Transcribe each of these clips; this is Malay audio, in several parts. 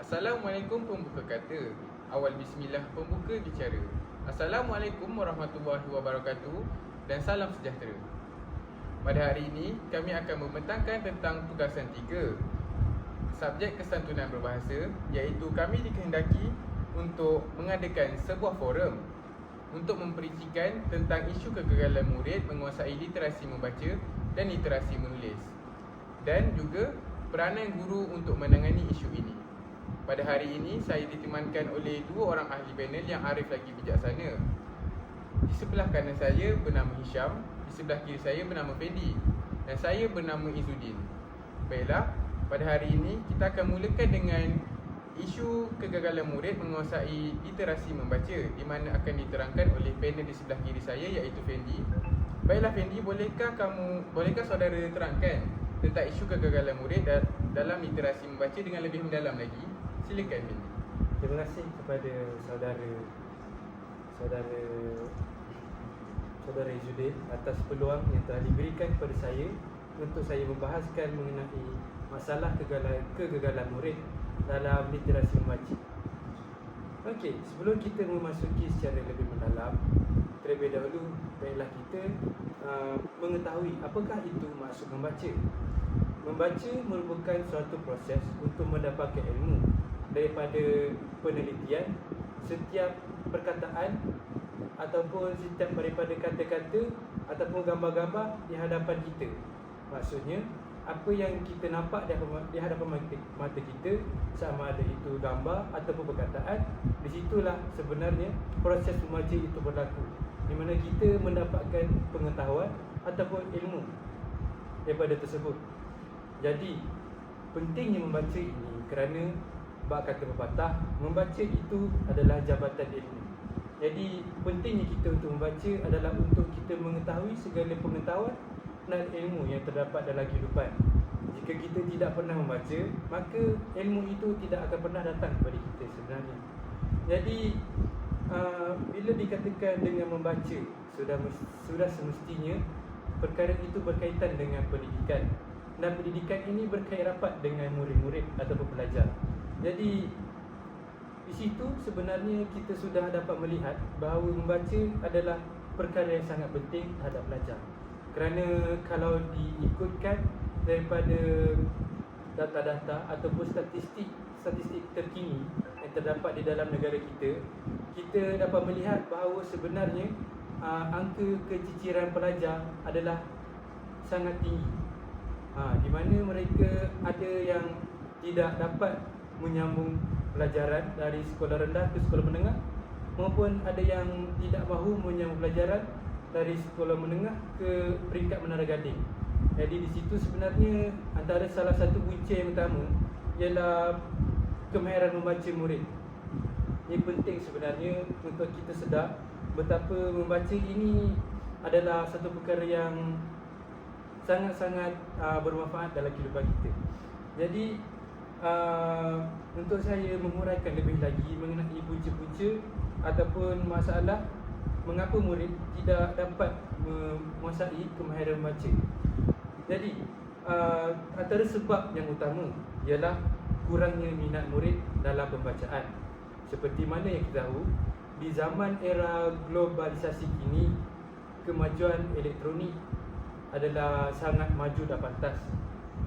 Assalamualaikum pembuka kata. Awal bismillah pembuka bicara. Assalamualaikum warahmatullahi wabarakatuh dan salam sejahtera. Pada hari ini, kami akan membentangkan tentang tugasan 3. Subjek kesantunan berbahasa, iaitu kami dikehendaki untuk mengadakan sebuah forum untuk mempericikan tentang isu kegagalan murid menguasai literasi membaca dan literasi menulis, dan juga peranan guru untuk menangani isu ini. Pada hari ini, saya ditemankan oleh 2 orang ahli panel yang arif lagi bijaksana. Di sebelah kanan saya bernama Hisham, di sebelah kiri saya bernama Fendi, dan saya bernama Izzuddin. Baiklah, pada hari ini kita akan mulakan dengan isu kegagalan murid menguasai literasi membaca, di mana akan diterangkan oleh panel di sebelah kiri saya, iaitu Fendi. Baiklah Fendi, bolehkah saudara terangkan tentang isu kegagalan murid dalam literasi membaca dengan lebih mendalam lagi? Silakan Fendi. Terima kasih kepada saudara Izzuddin atas peluang yang telah diberikan kepada saya untuk saya membahaskan mengenai masalah kegagalan murid dalam literasi membaca. Okey, sebelum kita memasuki secara lebih mendalam, terlebih dahulu baiklah kita mengetahui apakah itu maksud membaca. Membaca merupakan suatu proses untuk mendapatkan ilmu daripada penelitian setiap perkataan ataupun setiap daripada kata-kata ataupun gambar-gambar di hadapan kita. Maksudnya, apa yang kita nampak di hadapan mata kita, sama ada itu gambar ataupun perkataan, di situlah sebenarnya proses membaca itu berlaku, di mana kita mendapatkan pengetahuan ataupun ilmu daripada tersebut. Jadi, pentingnya membaca ini kerana bab kata pepatah, membaca itu adalah jabatan ilmu. Jadi, pentingnya kita untuk membaca adalah untuk kita mengetahui segala pengetahuan dan ilmu yang terdapat dalam kehidupan. Jika kita tidak pernah membaca, maka ilmu itu tidak akan pernah datang kepada kita sebenarnya. Jadi, bila dikatakan dengan membaca, sudah semestinya perkara itu berkaitan dengan pendidikan. Dan pendidikan ini berkait rapat dengan murid-murid ataupun pelajar. Jadi, di situ sebenarnya kita sudah dapat melihat bahawa membaca adalah perkara yang sangat penting terhadap pelajar. Kerana kalau diikutkan daripada data-data ataupun statistik terkini yang terdapat di dalam negara kita, kita dapat melihat bahawa sebenarnya angka keciciran pelajar adalah sangat tinggi. Di mana mereka ada yang tidak dapat menyambung pelajaran dari sekolah rendah ke sekolah menengah, maupun ada yang tidak mahu menyambung pelajaran dari sekolah menengah ke peringkat menara gading. Jadi di situ sebenarnya antara salah satu punca yang utama ialah kemahiran membaca murid. Ini penting sebenarnya untuk kita sedar betapa membaca ini adalah satu perkara yang sangat-sangat bermanfaat dalam kehidupan kita. Jadi untuk saya menguraikan lebih lagi mengenai punca-punca ataupun masalah mengapa murid tidak dapat menguasai kemahiran membaca. Jadi antara sebab yang utama ialah kurangnya minat murid dalam pembacaan. Seperti mana yang kita tahu, di zaman era globalisasi kini, kemajuan elektronik adalah sangat maju dan pantas.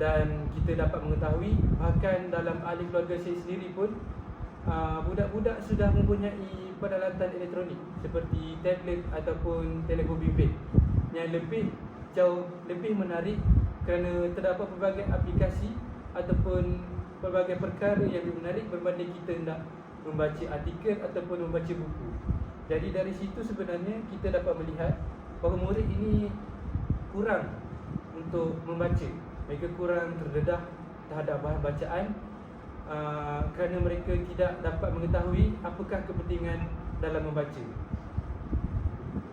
Dan kita dapat mengetahui bahkan dalam ahli keluarga saya sendiri pun budak-budak sudah mempunyai peralatan elektronik seperti tablet ataupun telefon bimbit yang jauh lebih menarik kerana terdapat pelbagai aplikasi ataupun pelbagai perkara yang lebih menarik berbanding kita hendak membaca artikel ataupun membaca buku. Jadi dari situ sebenarnya kita dapat melihat bahawa murid ini kurang untuk membaca. Mereka kurang terdedah terhadap bahan bacaan kerana mereka tidak dapat mengetahui apakah kepentingan dalam membaca.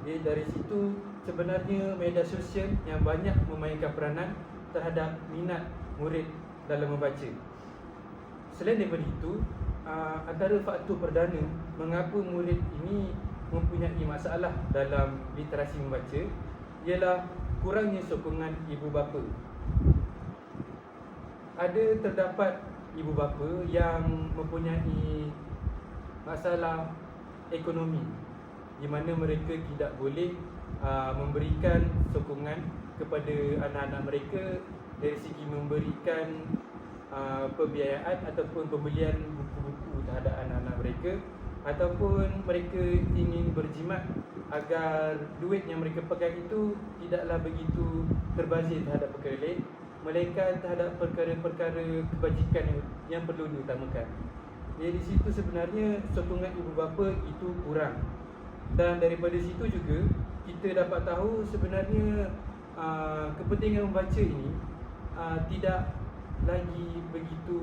Jadi dari situ sebenarnya media sosial yang banyak memainkan peranan terhadap minat murid dalam membaca. Selain daripada itu, antara faktor perdana mengapa murid ini mempunyai masalah dalam literasi membaca ialah kurangnya sokongan ibu bapa. Terdapat ibu bapa yang mempunyai masalah ekonomi, di mana mereka tidak boleh memberikan sokongan kepada anak-anak mereka dari segi memberikan pembiayaan ataupun pembelian buku-buku terhadap anak-anak mereka, ataupun mereka ingin berjimat agar duit yang mereka pegang itu tidaklah begitu terbazir terhadap perkara lain, melainkan terhadap perkara-perkara kebajikan yang perlu diutamakan. Jadi di situ sebenarnya sokongan ibu bapa itu kurang. Dan daripada situ juga kita dapat tahu sebenarnya kepentingan membaca ini tidak lagi begitu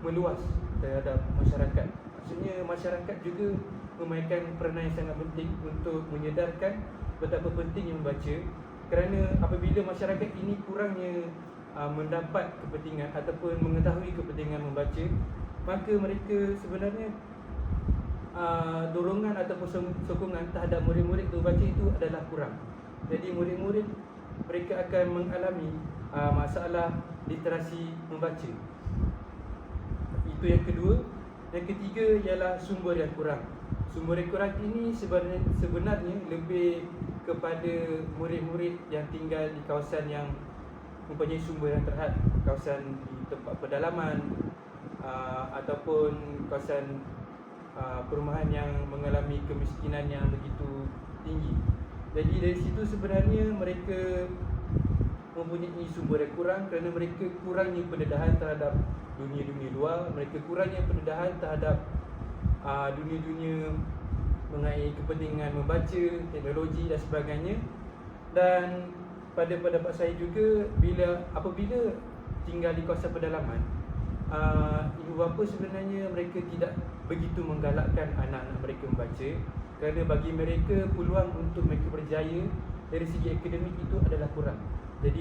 meluas terhadap masyarakat. Maksudnya masyarakat juga memainkan peranan yang sangat penting untuk menyedarkan betapa pentingnya membaca, kerana apabila masyarakat ini kurangnya mendapat kepentingan ataupun mengetahui kepentingan membaca, maka mereka sebenarnya dorongan ataupun sokongan terhadap murid-murid untuk membaca itu adalah kurang. Jadi murid-murid mereka akan mengalami masalah literasi membaca. Itu yang kedua. Yang ketiga ialah sumber yang kurang. Sumber yang kurang ini sebenarnya lebih kepada murid-murid yang tinggal di kawasan yang mempunyai sumber yang terhad, kawasan di tempat pedalaman ataupun kawasan perumahan yang mengalami kemiskinan yang begitu tinggi. Jadi dari situ sebenarnya mereka mempunyai sumber yang kurang kerana mereka kurangnya pendedahan terhadap dunia-dunia luar, mereka kurangnya pendedahan terhadap dunia-dunia mengenai kepentingan membaca, teknologi dan sebagainya. Dan pada pendapat saya juga, apabila tinggal di kawasan pedalaman, ibu bapa sebenarnya mereka tidak begitu menggalakkan anak-anak mereka membaca, kerana bagi mereka peluang untuk mereka berjaya dari segi akademik itu adalah kurang. Jadi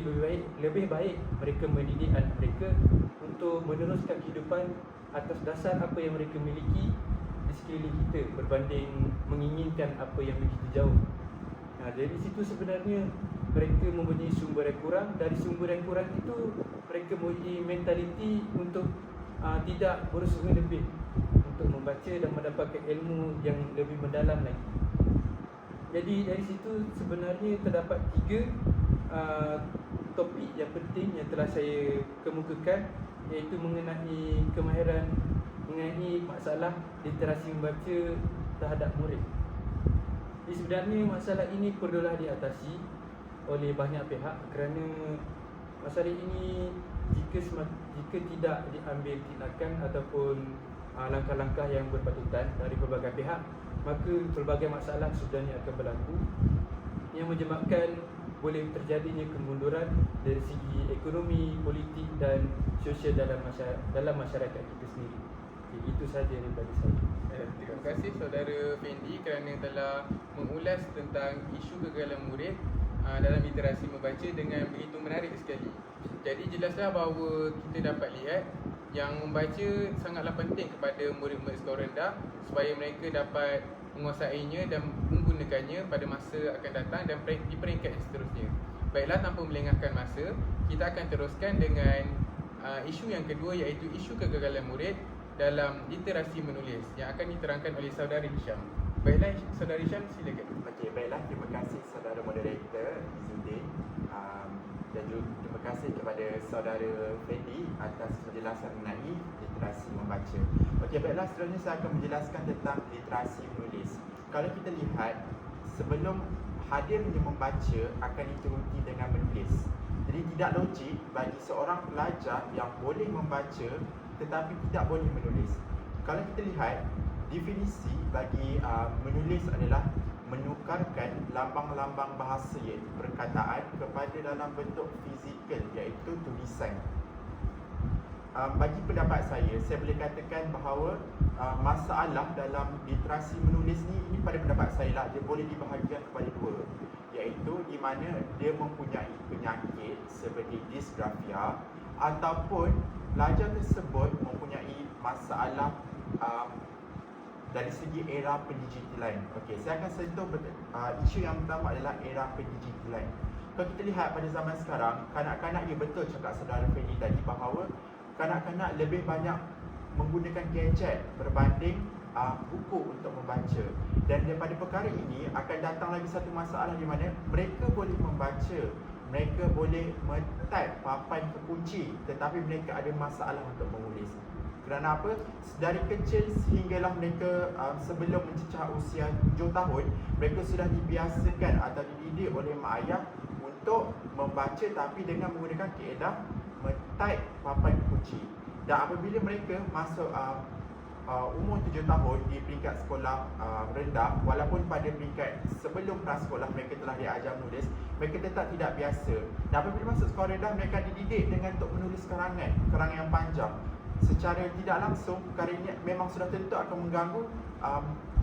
lebih baik mereka mendidik anak mereka untuk meneruskan kehidupan atas dasar apa yang mereka miliki di sekeliling kita, berbanding menginginkan apa yang begitu jauh. Dari situ sebenarnya mereka mempunyai sumber yang kurang. Dari sumber yang kurang itu mereka mempunyai mentaliti untuk tidak berusaha lebih untuk membaca dan mendapatkan ilmu yang lebih mendalam lagi. Jadi dari situ sebenarnya terdapat 3 topik yang penting yang telah saya kemukakan, iaitu mengenai kemahiran, mengenai masalah literasi membaca terhadap murid. Jadi sebenarnya masalah ini perlulah diatasi oleh banyak pihak, kerana masalah ini jika tidak diambil tindakan ataupun langkah-langkah yang berpatutan dari pelbagai pihak, maka pelbagai masalah sebenarnya akan berlaku yang menyebabkan boleh terjadinya kemunduran dari segi ekonomi, politik dan sosial dalam masyarakat kita sendiri. Okay, itu sahaja daripada saya. Terima kasih saudara Fendi kerana telah mengulas tentang isu kegagalan murid dalam literasi membaca dengan begitu menarik sekali. Jadi jelaslah bahawa kita dapat lihat yang membaca sangatlah penting kepada murid-murid sekolah rendah supaya mereka dapat menguasainya dan menggunakannya pada masa akan datang dan di peringkat yang seterusnya. Baiklah, tanpa melengahkan masa, kita akan teruskan dengan isu yang kedua, iaitu isu kegagalan murid dalam literasi menulis yang akan diterangkan oleh saudara Hisham. Baiklah, saudara Hisham, silakan. Okey, baiklah, terima kasih saudara moderator Izzuddin, dan juga terima kasih kepada saudara Fendi atas penjelasan mengenai literasi membaca. Okey, baiklah, seterusnya saya akan menjelaskan tentang literasi menulis. Kalau kita lihat, sebelum hadirnya membaca akan dituruti dengan menulis. Jadi tidak logik bagi seorang pelajar yang boleh membaca tetapi tidak boleh menulis. Kalau kita lihat, definisi bagi menulis adalah menukarkan lambang-lambang bahasa iaitu perkataan kepada dalam bentuk fizikal iaitu tulisan. Bagi pendapat saya boleh katakan bahawa masalah dalam literasi menulis ini pada pendapat saya lah, dia boleh dibahagikan kepada 2, iaitu di mana dia mempunyai penyakit seperti disgrafia ataupun pelajar tersebut mempunyai masalah dari segi era pendigitalan. Okey, saya akan sentuh isu yang pertama adalah era pendigitalan. Kalau kita lihat pada zaman sekarang, kanak-kanak, ya betul cakap saudara Fendi tadi bahawa kanak-kanak lebih banyak menggunakan gadget berbanding buku untuk membaca. Dan daripada perkara ini akan datang lagi satu masalah di mana mereka boleh membaca, mereka boleh men-type papan kekunci, tetapi mereka ada masalah untuk menulis. Kerana apa? Dari kecil sehinggalah mereka sebelum mencecah usia 7 tahun, mereka sudah dibiasakan atau dididik oleh mak ayah untuk membaca tapi dengan menggunakan kaedah men-type papan kunci. Dan apabila mereka masuk umur 7 tahun di peringkat sekolah rendah, walaupun pada peringkat sebelum prasekolah mereka telah diajar menulis, mereka tetap tidak biasa. Dan apabila masuk sekolah rendah, mereka dididik dengan untuk menulis karangan yang panjang. Secara tidak langsung, perkara ini memang sudah tentu akan mengganggu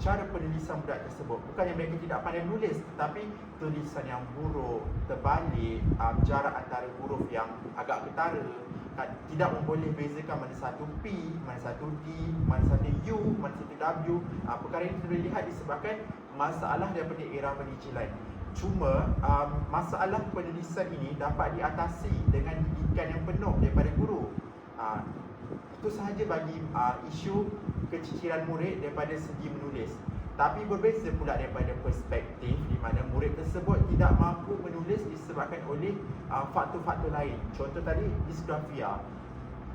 cara penulisan budak tersebut. Bukannya mereka tidak pandai menulis, tetapi tulisan yang buruk, terbalik, jarak antara huruf yang agak ketara, tidak memboleh bezakan mana satu P, mana satu D, mana satu U, mana satu W. Perkara ini boleh lihat disebabkan masalah daripada era penicilan. Cuma masalah penulisan ini dapat diatasi dengan didikan yang penuh daripada guru. Itu sahaja bagi isu keciciran murid daripada segi menulis. Tapi berbeza pula daripada perspektif di mana murid tersebut tidak mampu menulis disebabkan oleh faktor-faktor lain. Contoh tadi, disgrafia.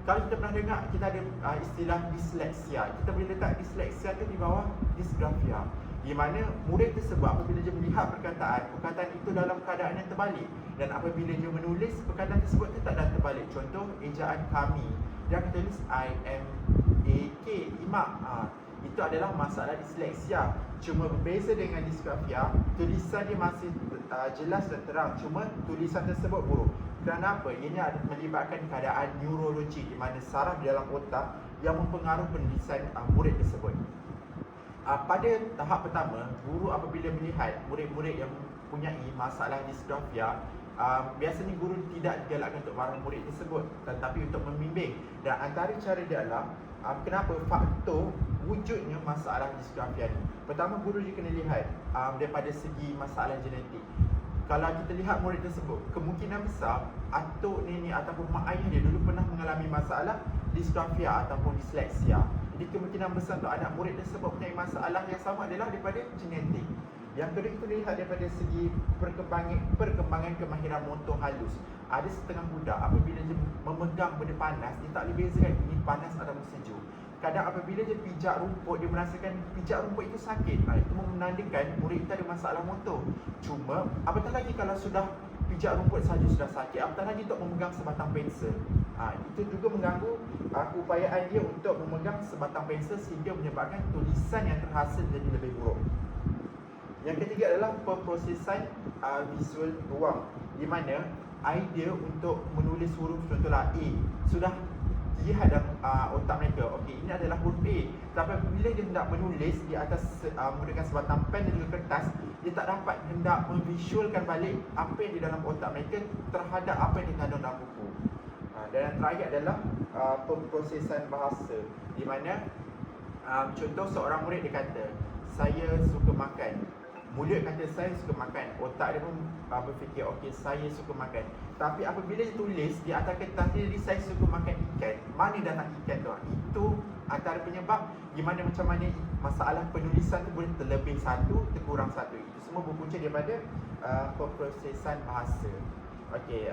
Kalau kita pernah dengar, kita ada istilah disleksia. Kita boleh letak disleksia itu di bawah disgrafia, di mana murid tersebut apabila dia melihat perkataan itu dalam keadaan yang terbalik. Dan apabila dia menulis, perkataan tersebut tetap dalam terbalik. Contoh, ejaan kami, dia akan tulis I-M-A-K, imak. Itu adalah masalah disleksia. Cuma berbeza dengan disgrafia, tulisan dia masih jelas dan terang, cuma tulisan tersebut buruk. Kerana apa? Ini melibatkan keadaan neurologi di mana saraf di dalam otak yang mempengaruhi penulisan murid tersebut. Pada tahap pertama, guru apabila melihat murid-murid yang mempunyai masalah disgrafia, biasanya guru tidak digalakkan untuk marah murid tersebut, tetapi untuk membimbing. Dan antara cara dia adalah kenapa faktor wujudnya masalah disgrafia ni. Pertama, guru dia kena lihat daripada segi masalah genetik. Kalau kita lihat murid tersebut, kemungkinan besar atuk, nenek ataupun mak ayah dia dulu pernah mengalami masalah disgrafia ataupun disleksia. Jadi kemungkinan besar untuk anak murid tersebut punya masalah yang sama adalah daripada genetik. Yang kedua, kita lihat daripada segi perkembangan kemahiran motor halus. Ada setengah budak apabila dia memegang benda panas, dia tak boleh bezakan ini panas atau sejuk. Kadang apabila dia pijak rumput, dia merasakan pijak rumput itu sakit. Itu menandakan murid itu ada masalah motor. Cuma apatah lagi kalau sudah pijak rumput saja sudah sakit, apatah lagi untuk memegang sebatang pensel. Itu juga mengganggu keupayaan dia untuk memegang sebatang pensel sehingga menyebabkan tulisan yang terhasil jadi lebih buruk. Yang ketiga adalah pemprosesan visual ruang, di mana idea untuk menulis huruf contohlah A sudah dilihat dalam otak mereka. Okey, ini adalah huruf A. Tapi bila dia hendak menulis di atas menggunakan sebatang pen dan juga kertas, dia tak dapat hendak memvisualkan balik apa yang di dalam otak mereka terhadap apa yang dikandung dalam buku. Dan yang terakhir adalah pemprosesan bahasa, di mana contoh seorang murid dia kata, saya suka makan. Mulut kata saya suka makan, otak dia pun berfikir okey saya suka makan. Tapi apabila dia tulis di atas kertas dia, saya suka makan ikan, mana datang ikan tu? Itu antara penyebab di mana macam mana masalah penulisan tu boleh terlebih satu, terkurang satu. Itu semua berpunca daripada pemprosesan bahasa. Okey,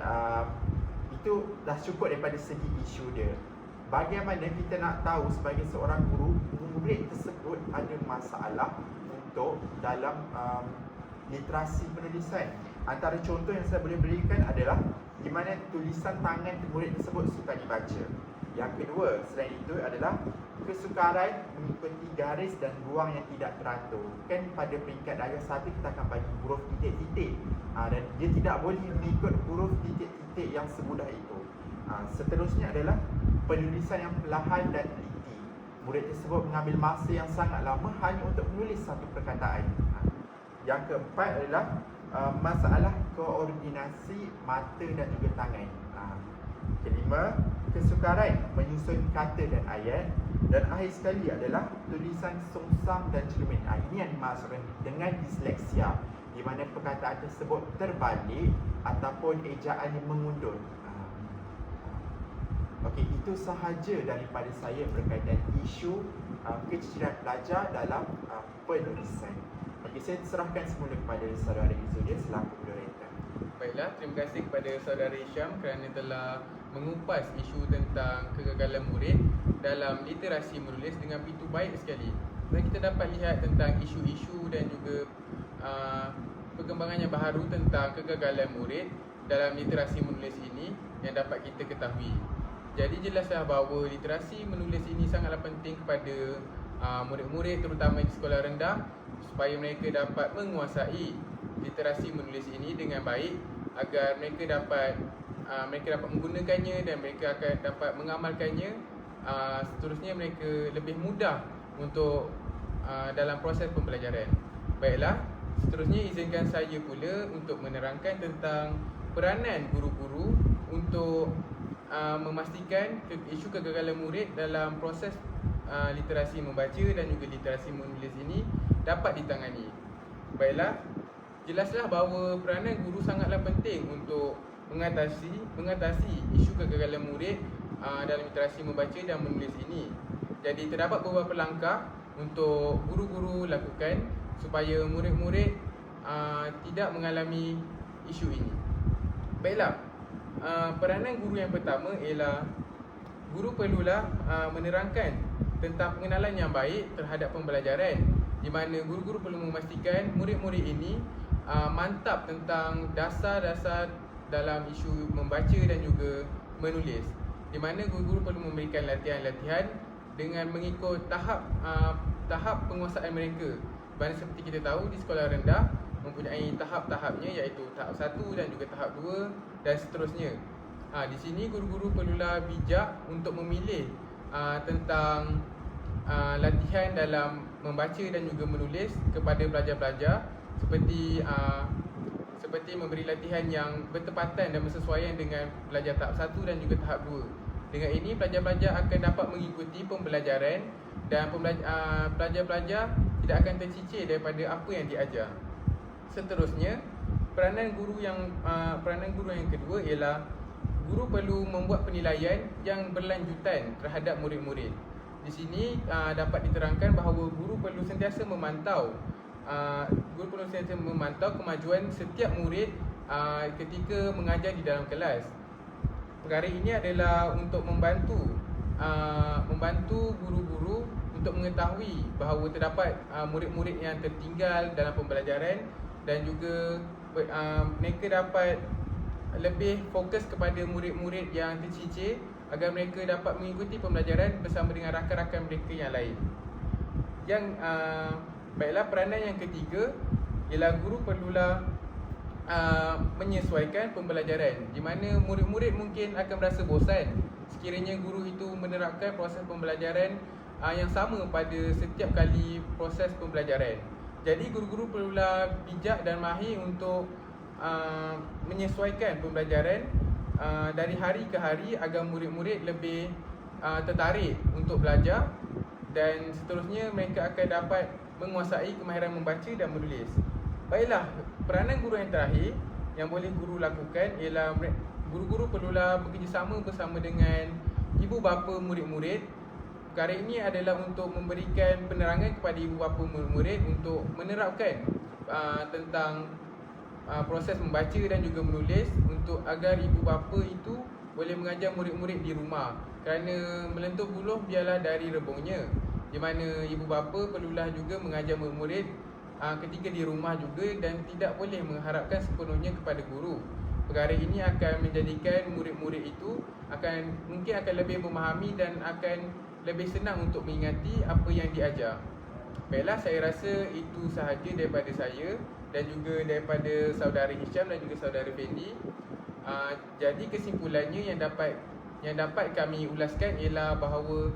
itu dah cukup daripada segi isu dia. Bagaimana kita nak tahu sebagai seorang guru murid tersebut ada masalah untuk dalam literasi penulisan? Antara contoh yang saya boleh berikan adalah di mana tulisan tangan murid tersebut suka dibaca. Yang kedua, selain itu adalah kesukaran mengikuti garis dan ruang yang tidak teratur. Kan pada peringkat darjah 1 kita akan bagi huruf titik-titik, dan dia tidak boleh mengikut huruf titik-titik yang semudah itu. Seterusnya adalah penulisan yang perlahan dan teliti. Murid tersebut mengambil masa yang sangat lama hanya untuk menulis satu perkataan. Yang keempat adalah masalah koordinasi mata dan juga tangan. Kelima, kesukaran menyusun kata dan ayat. Dan akhir sekali adalah tulisan sungsang dan cermin. Ini yang dimaksudkan dengan disleksia, di mana perkataan tersebut terbalik ataupun ejaannya mengundur. Okey, itu sahaja daripada saya berkaitan isu keciciran pelajar dalam penulisan. Okey, saya serahkan semula kepada saudara Izzuddin selaku moderator. Baiklah, terima kasih kepada saudara Hisham kerana telah mengupas isu tentang kegagalan murid dalam literasi menulis dengan begitu baik sekali. Dan kita dapat lihat tentang isu-isu dan juga perkembangan yang baharu tentang kegagalan murid dalam literasi menulis ini yang dapat kita ketahui. Jadi jelaslah bahawa literasi menulis ini sangatlah penting kepada murid-murid terutama di sekolah rendah supaya mereka dapat menguasai literasi menulis ini dengan baik agar mereka dapat menggunakannya dan mereka akan dapat mengamalkannya. Seterusnya mereka lebih mudah untuk dalam proses pembelajaran. Baiklah, seterusnya izinkan saya pula untuk menerangkan tentang peranan guru-guru untuk memastikan isu kegagalan murid dalam proses literasi membaca dan juga literasi menulis ini dapat ditangani. Baiklah, jelaslah bahawa peranan guru sangatlah penting untuk mengatasi isu kegagalan murid dalam literasi membaca dan menulis ini. Jadi terdapat beberapa langkah untuk guru-guru lakukan supaya murid-murid tidak mengalami isu ini. Baiklah, peranan guru yang pertama ialah guru perlulah menerangkan tentang pengenalan yang baik terhadap pembelajaran, di mana guru-guru perlu memastikan murid-murid ini mantap tentang dasar-dasar dalam isu membaca dan juga menulis, di mana guru-guru perlu memberikan latihan-latihan dengan mengikut tahap penguasaan mereka. Kerana seperti kita tahu di sekolah rendah mempunyai tahap-tahapnya, iaitu tahap 1 dan juga tahap 2 dan seterusnya. Di sini guru-guru perlulah bijak untuk memilih tentang latihan dalam membaca dan juga menulis kepada pelajar-pelajar, seperti memberi latihan yang bertepatan dan bersesuaian dengan pelajar tahap 1 dan juga tahap 2. Dengan ini pelajar-pelajar akan dapat mengikuti pembelajaran dan pelajar-pelajar tidak akan tercicir daripada apa yang diajar. Seterusnya, peranan guru yang kedua ialah guru perlu membuat penilaian yang berlanjutan terhadap murid-murid. Di sini dapat diterangkan bahawa guru perlu sentiasa memantau kemajuan setiap murid ketika mengajar di dalam kelas. Perkara ini adalah untuk membantu guru-guru untuk mengetahui bahawa terdapat murid-murid yang tertinggal dalam pembelajaran dan juga mereka dapat lebih fokus kepada murid-murid yang tercicir agar mereka dapat mengikuti pembelajaran bersama dengan rakan-rakan mereka yang lain. Baiklah, peranan yang ketiga ialah guru perlulah menyesuaikan pembelajaran, di mana murid-murid mungkin akan merasa bosan sekiranya guru itu menerapkan proses pembelajaran yang sama pada setiap kali proses pembelajaran. Jadi guru-guru perlulah bijak dan mahir untuk menyesuaikan pembelajaran dari hari ke hari agar murid-murid lebih tertarik untuk belajar dan seterusnya mereka akan dapat menguasai kemahiran membaca dan menulis. Baiklah, peranan guru yang terakhir yang boleh guru lakukan ialah guru-guru perlulah bekerjasama bersama dengan ibu bapa murid-murid. Perkara ini adalah untuk memberikan penerangan kepada ibu bapa murid-murid untuk menerapkan tentang proses membaca dan juga menulis untuk agar ibu bapa itu boleh mengajar murid-murid di rumah. Kerana melentur buluh biarlah dari rebungnya, di mana ibu bapa perlulah juga mengajar murid-murid ketika di rumah juga dan tidak boleh mengharapkan sepenuhnya kepada guru. Perkara ini akan menjadikan murid-murid itu mungkin akan lebih memahami dan akan lebih senang untuk mengingati apa yang diajar. Baiklah, saya rasa itu sahaja daripada saya dan juga daripada saudara Hisham dan juga saudara Fendi. Jadi kesimpulannya yang dapat kami ulaskan ialah bahawa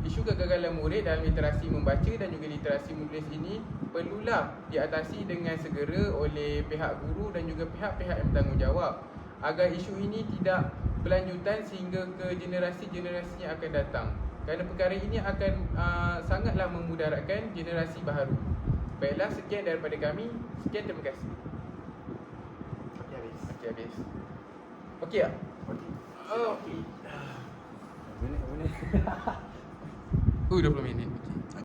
isu kegagalan murid dalam literasi membaca dan juga literasi menulis ini perlulah diatasi dengan segera oleh pihak guru dan juga pihak-pihak yang bertanggungjawab agar isu ini tidak berlanjutan sehingga ke generasi-generasi yang akan datang. Kerana perkara ini akan sangatlah memudaratkan generasi baharu. Baiklah, sekian daripada kami. Sekian, terima kasih. Okey, habis. Okey, habis. Okey tak? Okey. Oh. Okey. Boleh. 20 minit.